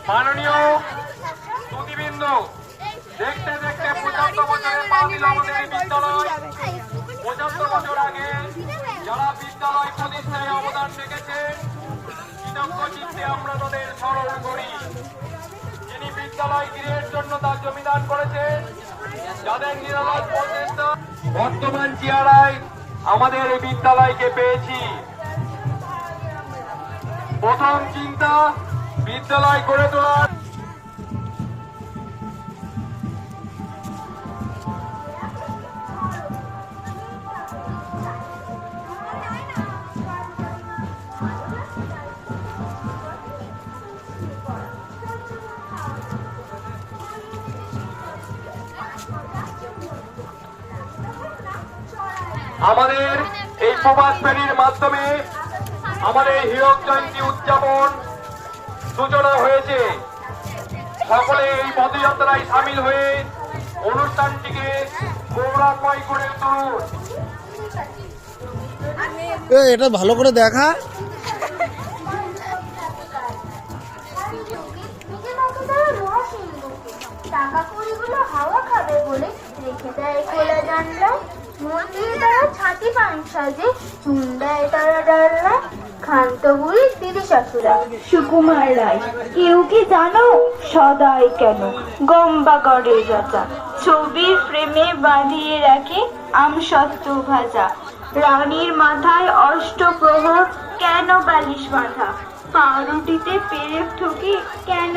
মাননীয় সুধীবৃন্দ, দেখতে দেখতে 75 বছরে পা দিল আমাদের এই বিদ্যালয়। 75 বছর আগে যারা বিদ্যালয় প্রতিষ্ঠায় অবদান রেখেছেন, কৃতজ্ঞ চিত্তে আমরা তাদের স্মরণ করি। যিনি বিদ্যালয় গৃহের জন্য তার জমিদান করেছেন, যাদের নিরালয় প্রচেষ্টা বর্তমান চেহারায় আমাদের এই বিদ্যালয়কে পেয়েছি। প্রথম চিন্তা বিদ্যালয় গড়ে তোলার। আমাদের এই প্রভাত ফেরির মাধ্যমে আমাদের হীরক জয়ন্তী উদযাপন সূচনা হয়েছে। সকলে এই পদযাত্রায় সামিল হয়ে অনুষ্ঠানটিকে গৌরবময় করে তুলুন। এটা ভালো করে দেখা। টাকা কড়িগুলো হাওয়া খাবে বলে রেখে দেয় খোলা জানলা, মন্দিরে তারা ছাতি পান সাজে, চুন দেয় তারা ডাল্লা, ক্ষান্ত বুড়ি দিদি শাশুড়া সুকুমার রায়। কেউ কি জানো সদাই কেন গম্বা গড়ের রাজা, ছবির ফ্রেমে বাঁধিয়ে রাখে আমসত্ত্ব ভাজা, রানীর মাথায় অষ্টপ্রহর কেন বালিশ বাঁধা, পাউরুটিতে পেরেক ঠুকি কেন